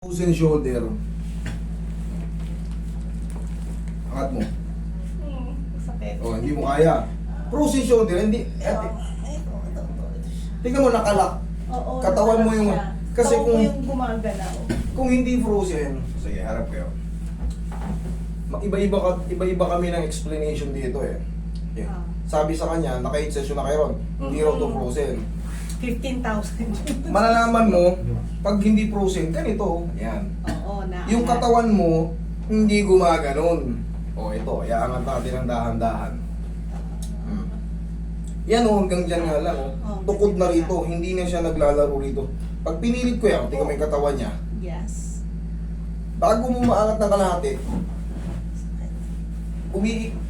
Frozen shoulder. Angat mo. Sakit. Oh, hindi mo kaya. Frozen shoulder, hindi. Tingnan mo, nakalak. Oo, Katawan mo yung... siya. Kasi Katawan ko kung... yung gumagalaw. Kung hindi frozen, sige, harap kayo. Iba-iba kami ng explanation dito eh. Yeah. Ah. Sabi sa kanya, naka-8 session na kayo ron. Hindi raw to frozen. 15,000. Malalaman mo, pag hindi frozen, ganito. Yan. Oo, na. Yung katawan mo, hindi gumaganon. O ito, iaangat natin ng dahan-dahan. Yan o, hanggang dyan nga lang. Oh, Tukod na rito, hindi na siya naglalaro rito. Pag pinilit ko yan, tingnan mo yung katawan niya. Yes. Bago mo maangat ng kalahati,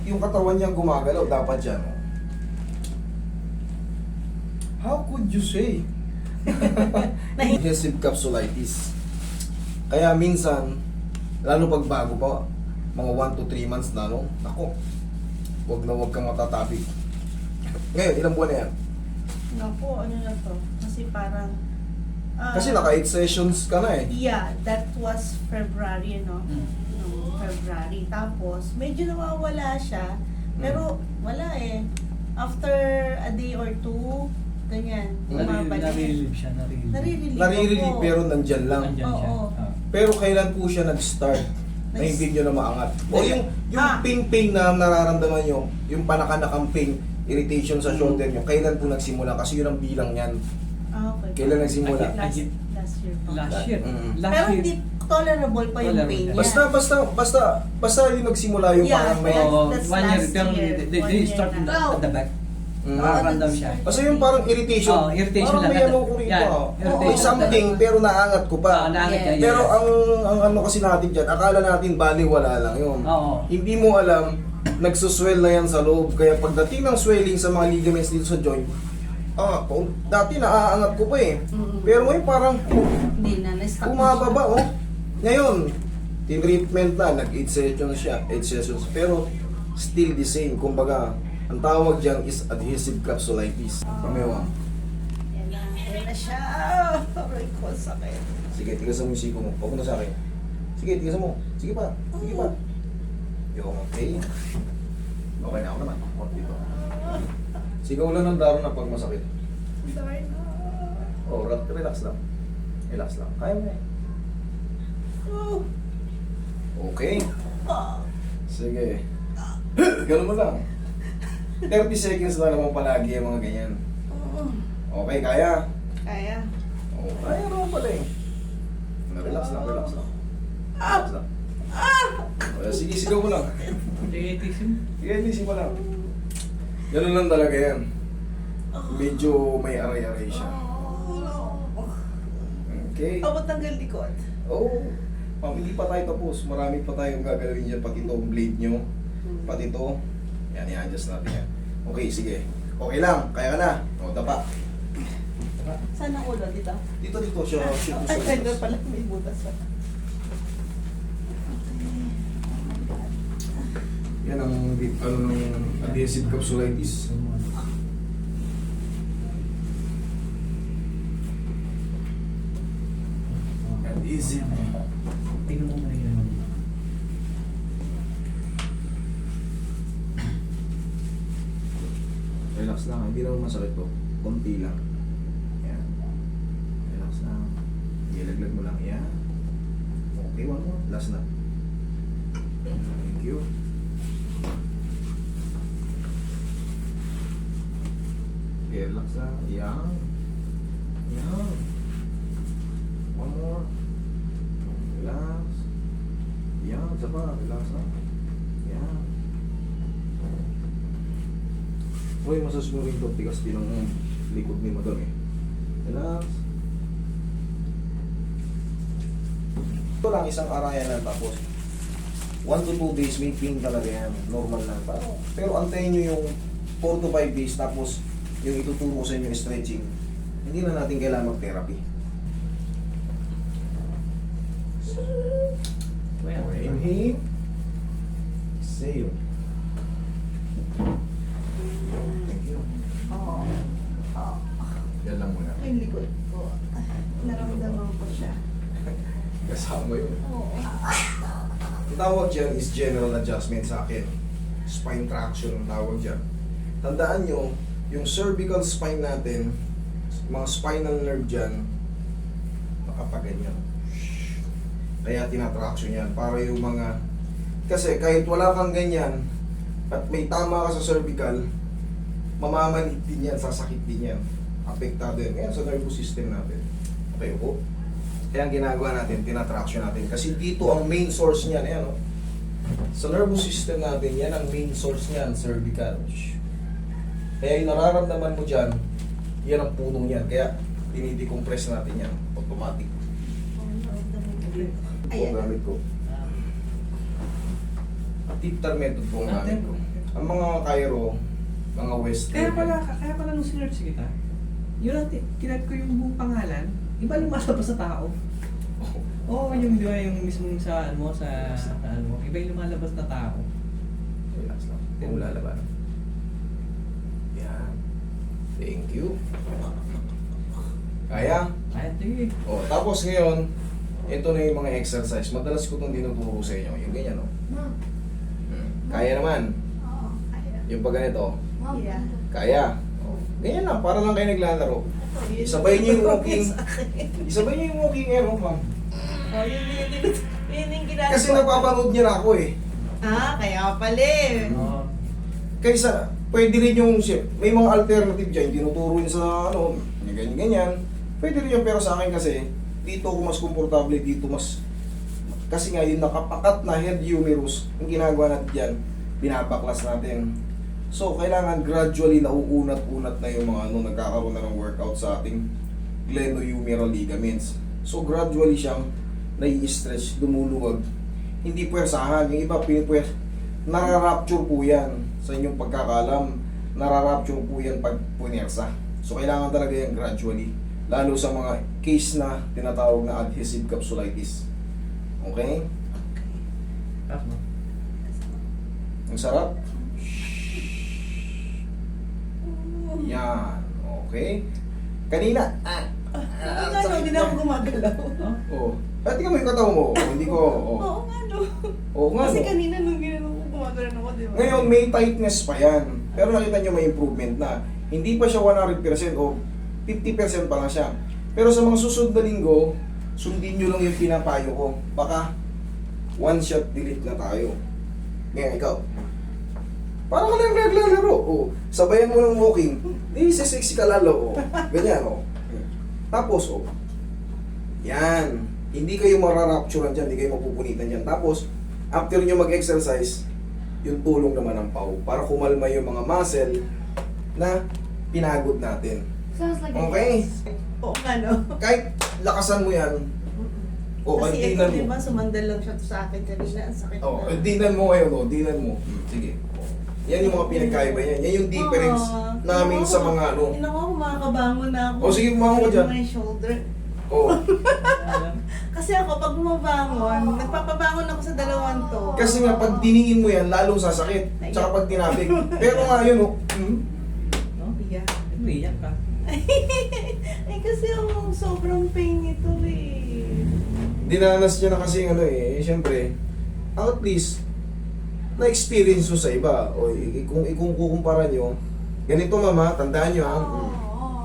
yung katawan niya gumagalaw, dapat yan. Oh. How could you say? Adhesive capsulitis. Kaya minsan, lalo pag bago pa, mga 1 to 3 months na, no? Ako, wag kang matatabi. Ngayon, ilang buwan na yan? Naku, ano na to? Kasi parang... Kasi naka 8 sessions ka na eh. Yeah, that was February, no? No, February. Tapos, medyo nawawala siya. Pero, wala eh. After a day or two, ganyan. Bumabalik. Narirelieve siya, narirelieve. Narirelieve ako. pero nandyan lang. Nandyan siya. Oo. Ah. Pero kailan po siya nag-start na hindi nyo na maangat? O yung pain na nararamdaman nyo, yung panakanakang pain, irritation sa shoulder nyo, kailan po nagsimula? Kasi yun ang bilang niyan. Okay. Kailan nagsimula? Last year po. Last year. Mm. Last Pero year. hindi tolerable pa yung Tolerable. pain niya. Basta yung nagsimula yung Yeah, parang may... oo. Oh, That's 1 year. last Pero year. they 1 year start na. at the back. Mm. Nakaramdam siya. Basta yung parang irritation. Oh, irritation parang lang. may ano ko rito. Yeah, ah. irritation. May something pero naangat ko pa. Naangat Yes. niya. Pero ang ano kasi natin dyan, akala natin baliwala lang yun. Oo. Hindi mo alam, nagsuswell na yan sa loob. Kaya pagdating ng swelling sa mga ligaments dito sa joint, dati naaangat ko pa eh. Pero ngayon parang Hindi na, na-stop bumababa oh. Ngayon, treatment na, nag-8 sessions siya, 8 sessions. Pero still the same. Kumbaga, ang tawag dyan is adhesive capsulitis. Pamewa. Yan na siya. Aray ko, sakit. Sige, tigasan mo yung siko mo. Huwag mo na sa akin. Sige, tigasan mo. Sige pa. Sige pa. Yung okay. Okay na ako naman. Huwag dito. Sigaw lang ng daro na pag masakit. Sorry na. Oh, relax lang. Relax lang. Kaya mo na eh. Oh. Okay. Sige. Ganun mo lang. 30 seconds na naman palagi yung mga ganyan. Okay, kaya? Kaya. Oh, kaya naman pala eh. Relax lang, relax lang. Relax lang. Sige, sigaw mo lang. Tigitism. Sige, inisip mo lang. Ganun lang talaga yan. Medyo may aray-aray siya. Okay. Abot ng likod. Oo. Hindi pa tayo tapos. Marami pa tayong gagawin dyan. Pati ito, blade nyo. Pati ito. Yan, i-adjust natin yan. Okay, sige. Okay lang. Kaya ka na. O, tapa. Saan ang ulo? Dito? Dito siya. Shoot mo sa Ay, ganda labas. pala. May butas pa. Yan ang ano ng adhesive capsulitis. Adhesive. Tingnan mo na yun. Relax lang. Hindi naman masakit to. Konti lang. Yan. Relax lang. Ilaglag mo lang. Yan. Okay, one more. Last na. Thank you. Relax lang. Yan. Yan. One more. Relax. Yan. Isa pa. Relax lang. Yan. Uy, masas mo rin ito. Tigas din ang likod ni madam eh. Relax. Ito lang isang arayan lang tapos 1 to 2 days may pain talaga yan. Normal lang. Pero antayin nyo yung 4 to 5 days tapos yung ituturo ko sa inyo stretching. Hindi na natin kailangan mag-therapy. Well, Inhale. Exhale. Thank you. Oo. Yan lang muna. Yung likod ko. Naramdaman ko siya. Kasi kasama yun. Oo. Ang tawag dyan is general adjustment sa akin. Spine traction ang tawag dyan. Tandaan nyo, yung cervical spine natin, mga spinal nerve dyan, nakapaganyan. Kaya tinatraction yan. Para yung mga... Kasi kahit wala kang ganyan, at may tama ka sa cervical, mamamanit din yan, sasakit din yan. Apektado yan. Ngayon sa nervous system natin. Okay po? Kaya ang ginagawa natin, tinatraction natin. Kasi dito ang main source niyan. Ayan o. Sa nervous system natin, yan ang main source niyan, cervical. Kaya yung nararamdaman mo dyan, yan ang puno niyan. Kaya dinidecompress natin yan. Automatic. Ito ang gamit ko. Tiptar method po ang gamit ko. Ang mga Cairo, mga West. Kaya pala nung sinerch kita, yun ang kinat ko yung buong pangalan, iba lumalabas sa tao. Oo, yung di ba yung mismong sa ano sa ano, iba yung lumalabas na tao. Relax lang. Hindi mo lalaban. Yan. Thank you. Kaya? Kaya tingin. O, tapos ngayon, ito na yung mga exercise. Madalas ko itong dinuturo sa inyo. Yung ganyan, o. Kaya naman. Yung pag ganito, Yeah. kaya. O, ganyan lang, para lang kayo naglalaro. Isabay niyo yung walking. Isabay niyo yung walking ngayon, ma'am. Oh, yun yung ginagawa. Kasi napapanood niya na ako eh. Ah, kaya pala eh. Oo. Kaysa, pwede rin yung, may mga alternative dyan, tinuturo niya sa ano, ganyan-ganyan. Pwede rin yung, pero sa akin kasi, dito ako mas komportable, dito mas, kasi nga yung nakapakat na head humerus, yung ginagawa natin dyan, binabaklas natin. So, kailangan gradually nauunat-unat na yung mga ano, nagkakaroon na ng workout sa ating glenohumeral ligaments. So, gradually siyang nai-stretch, lumuluwag. Hindi puwersahan. Yung iba, nararapture po yan sa inyong pagkakalam. Nararapture po yan pag punersa. So, kailangan talaga yan gradually. Lalo sa mga case na tinatawag na adhesive capsulitis. Okay? Tapos mo. Ang sarap. Yan. Okay. Kanina. Ano, hindi na ako gumagalaw. Oh. At tingnan mo yung katawan mo. Hindi ko. Oh. Oo nga no. Oo nga. Kasi no? kanina nung ginagawa ko, gumagalaw ako, di ba? Ngayon, may tightness pa yan. Pero nakita nyo may improvement na. Hindi pa siya 100% o 50% pa lang siya. Pero sa mga susunod na linggo, sundin nyo lang yung pinapayo ko. Baka one shot delete na tayo. Ngayon, ikaw. Parang ka lang naglalaro. Oh. Sabayan mo ng walking. Di sexy ka lalo. Oh. Ganyan. Oh. Tapos, oh. Yan. Hindi kayo mararapturean dyan. Hindi kayo mapupunitan dyan. Tapos, after nyo mag-exercise, yung tulong naman ng pau para kumalma yung mga muscle na pinagod natin. Sounds like Okay? Oo nga no. Kahit lakasan mo yan, o Kasi ito, dinan di mo. ba, sumandal lang siya sa akin kanina. Ang sakit O, na. dinan mo ngayon, o, dinan mo. Sige. Yan yung mga pinagkaiba yan. Yan yung difference namin sa mga ano. Hindi na ako makakabangon na ako. O, sige, bumangon ka dyan. My shoulder. O, Kasi ako, pag bumabangon, nagpapabangon ako sa dalawang to. kasi nga, pag diningin mo yan, lalong sasakit. Tsaka pag tinabig. Pero nga yun, o. No? Yeah. Umiiyak ka. Eh kasi ang sobrang pain nito eh. Dinanas niya na kasi ano eh, siyempre, at least, na-experience mo sa iba. O, kung ikukumpara nyo, ganito mama, tandaan nyo ha.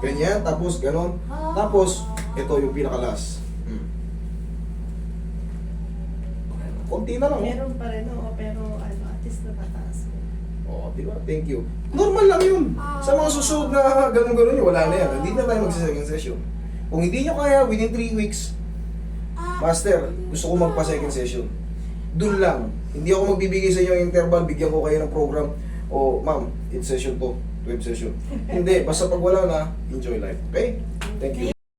Ganyan, tapos ganon. Tapos, ito yung pinakalas. Konti na lang. Meron pa rin ako, pero ano, at least natataas ko. Oh, di ba? Thank you. Normal lang yun. Sa mga susunod na ganun-ganun yun, wala na yan. Hindi na tayo magsa-second session. Kung hindi nyo kaya, within 3 weeks, Master, gusto ko magpa-second session. Doon lang. Hindi ako magbibigay sa inyo ng interval, bigyan ko kayo ng program. O, ma'am, it's session to, 12 session. Hindi, basta pag wala na, enjoy life. Okay? Thank you.